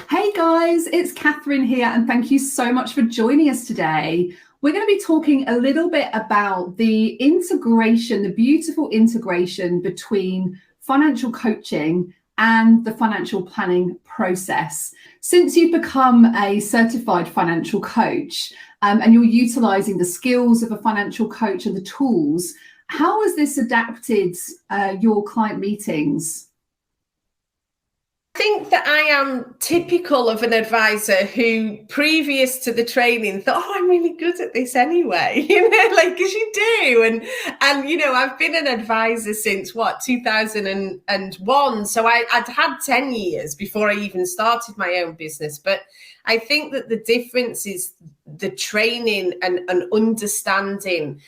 Hey guys, it's Catherine here, and thank you so much for joining us today. We're going to be talking a little bit about the integration, the beautiful integration between financial coaching and the financial planning process. Since you've become a certified financial coach and you're utilizing the skills of a financial coach and the tools, how has this adapted your client meetings? I think that I am typical of an advisor who, previous to the training, thought, "Oh, I'm really good at this anyway," because you do. And I've been an advisor since 2001. So I'd had 10 years before I even started my own business. But I think that the difference is the training and understanding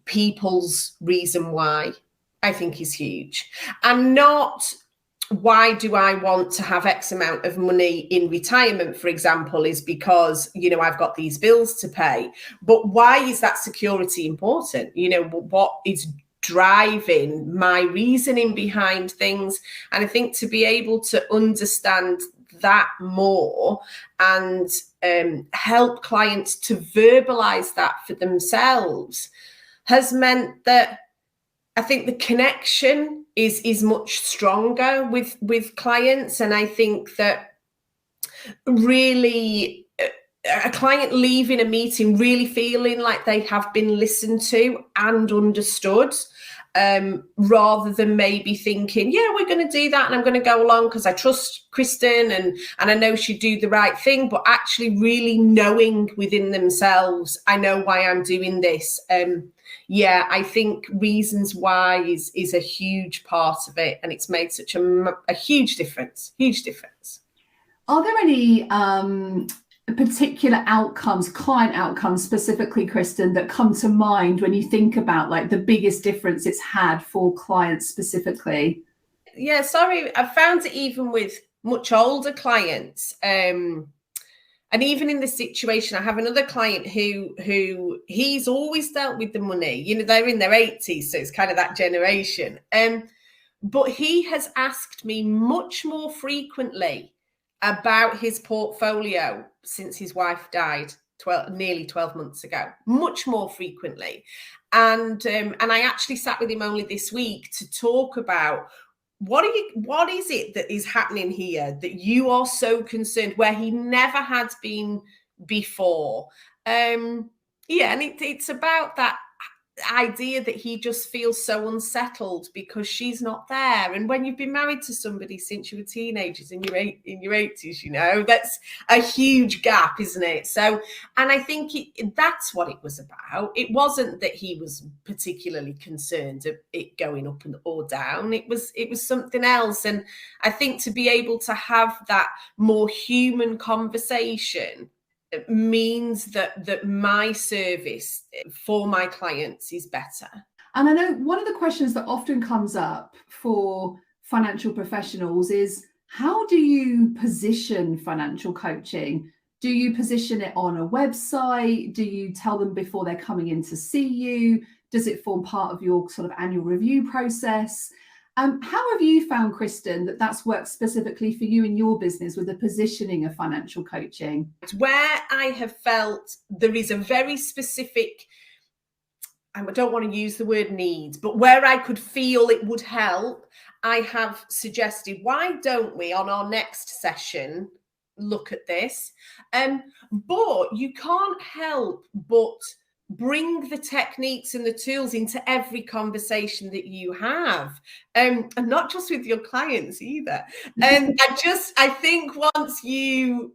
people's reason why, I think, is huge. And not, why do I want to have X amount of money in retirement, for example, is because, I've got these bills to pay. But why is that security important? What is driving my reasoning behind things? And I think to be able to understand that more and help clients to verbalize that for themselves has meant that I think the connection is much stronger with clients. And I think that really a client leaving a meeting really feeling like they have been listened to and understood, rather than maybe thinking, yeah, we're going to do that and I'm going to go along because I trust Kristen and I know she'd do the right thing, but actually really knowing within themselves, I know why I'm doing this. I think reasons why is a huge part of it, and it's made such a huge difference. Are there any particular outcomes, client outcomes specifically, Kristen, that come to mind when you think about like the biggest difference it's had for clients specifically? Yeah, sorry, I've found it even with much older clients. And even in this situation, I have another client who he's always dealt with the money. They're in their 80s, so it's kind of that generation. But he has asked me much more frequently about his portfolio since his wife died nearly 12 months ago, much more frequently. And I actually sat with him only this week to talk about what is it that is happening here that you are so concerned, where he never had been before. And it's about that idea that he just feels so unsettled because she's not there. And when you've been married to somebody since you were teenagers in your 80s, that's a huge gap, isn't it? So, and I think that's what it was about. It wasn't that he was particularly concerned of it going up or down. It was something else. And I think to be able to have that more human conversation means that my service for my clients is better. And I know one of the questions that often comes up for financial professionals is, how do you position financial coaching? Do you position it on a website? Do you tell them before they're coming in to see you? Does it form part of your sort of annual review process? How have you found, Kristen, that that's worked specifically for you in your business with the positioning of financial coaching? Where I have felt there is a very specific, I don't want to use the word needs, but where I could feel it would help, I have suggested, why don't we on our next session look at this? But you can't help but bring the techniques and the tools into every conversation that you have, and not just with your clients either. And I think once you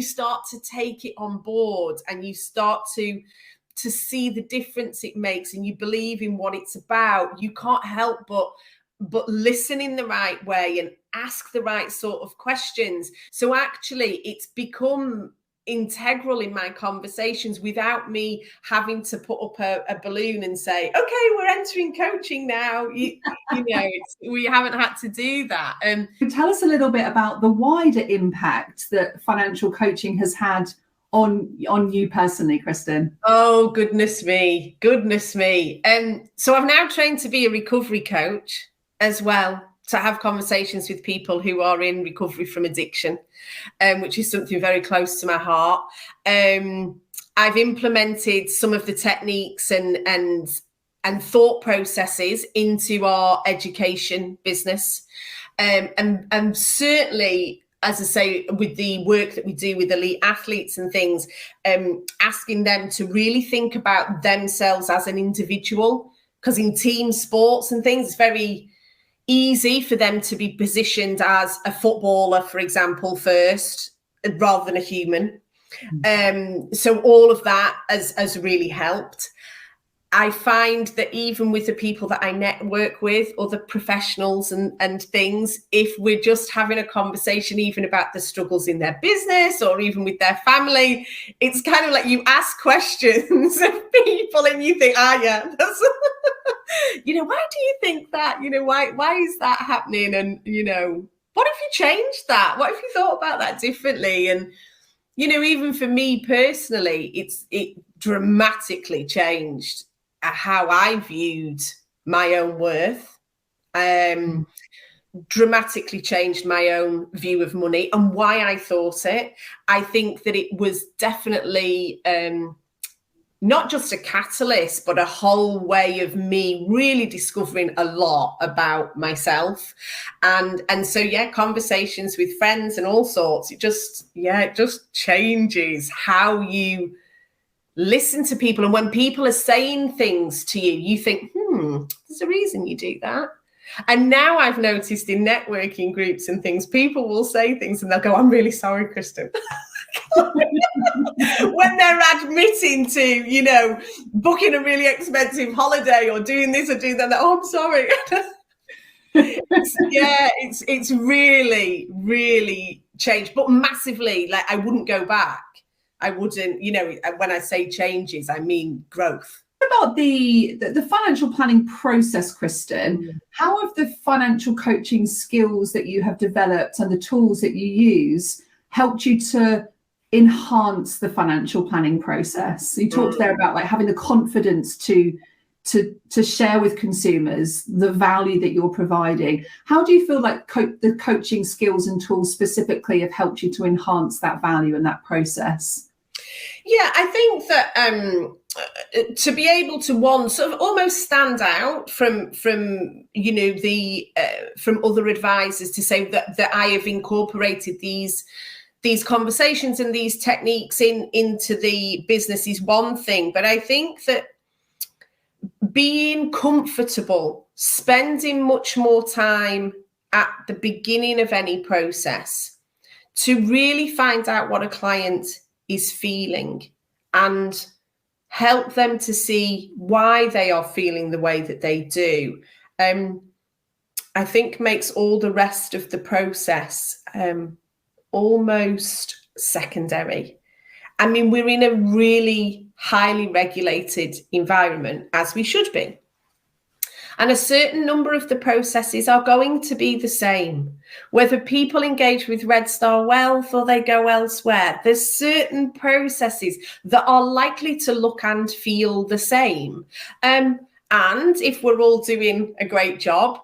start to take it on board and you start to see the difference it makes and you believe in what it's about, you can't help but listen in the right way and ask the right sort of questions. So actually it's become integral in my conversations without me having to put up a balloon and say, okay, we're entering coaching now. We haven't had to do that. Tell us a little bit about the wider impact that financial coaching has had on you personally, Kristen. Oh, goodness me. So I've now trained to be a recovery coach as well. to have conversations with people who are in recovery from addiction, which is something very close to my heart. I've implemented some of the techniques and thought processes into our education business. And certainly, as I say, with the work that we do with elite athletes and things, asking them to really think about themselves as an individual, because in team sports and things, it's very easy for them to be positioned as a footballer, for example, first, rather than a human. So all of that has really helped. I find that even with the people that I network with, other professionals and things, if we're just having a conversation even about the struggles in their business or even with their family, it's kind of like you ask questions of people and you think, yeah, that's why do you think that? Why is that happening? And, what if you changed that? What if you thought about that differently? And, even for me personally, it dramatically changed how I viewed my own worth, dramatically changed my own view of money and why I thought it. I think that it was definitely not just a catalyst, but a whole way of me really discovering a lot about myself. And so, conversations with friends and all sorts, it just changes how you listen to people. And when people are saying things to you, you think, there's a reason you do that. And now I've noticed in networking groups and things, people will say things and they'll go, I'm really sorry, Kristen. When they're admitting to, booking a really expensive holiday or doing this or doing that, I'm sorry. It's really, really changed, but massively. Like, I wouldn't go back. I wouldn't, when I say changes, I mean growth. What about the financial planning process, Kristen? How have the financial coaching skills that you have developed and the tools that you use helped you to enhance the financial planning process? You talked there about like having the confidence to share with consumers the value that you're providing. How do you feel like the coaching skills and tools specifically have helped you to enhance that value and that process? Yeah, I think that to be able to sort of almost stand out from other advisors, to say that I have incorporated these conversations and these techniques into the business is one thing, but I think that being comfortable, spending much more time at the beginning of any process to really find out what a client is feeling and help them to see why they are feeling the way that they do, I think makes all the rest of the process almost secondary. I mean, we're in a really highly regulated environment, as we should be. And a certain number of the processes are going to be the same, whether people engage with Red Star Wealth or they go elsewhere. There's certain processes that are likely to look and feel the same. And if we're all doing a great job,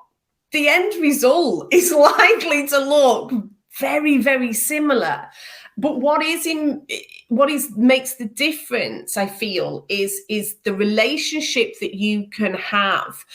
the end result is likely to look very, very similar. But what makes the difference, I feel, is the relationship that you can have,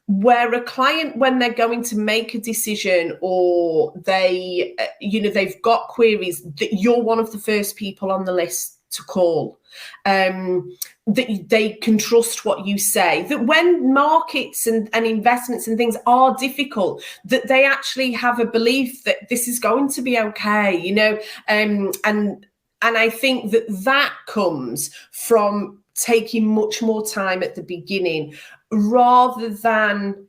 where a client, when they're going to make a decision or they've got queries, that you're one of the first people on the list to call. That they can trust what you say, that when markets and investments and things are difficult, that they actually have a belief that this is going to be okay, and I think that comes from taking much more time at the beginning rather than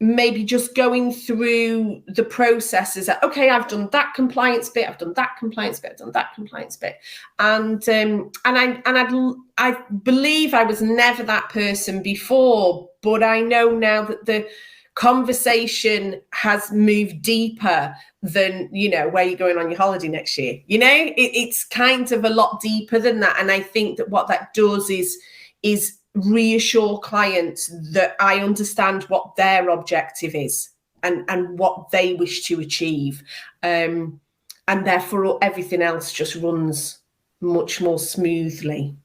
maybe just going through the processes that, okay, I've done that compliance bit, I've done that compliance bit, I've done that compliance bit. And I believe I was never that person before, but I know now that the conversation has moved deeper than, where you're going on your holiday next year. It's kind of a lot deeper than that. And I think that what that does is reassure clients that I understand what their objective is. and what they wish to achieve. And therefore everything else just runs much more smoothly.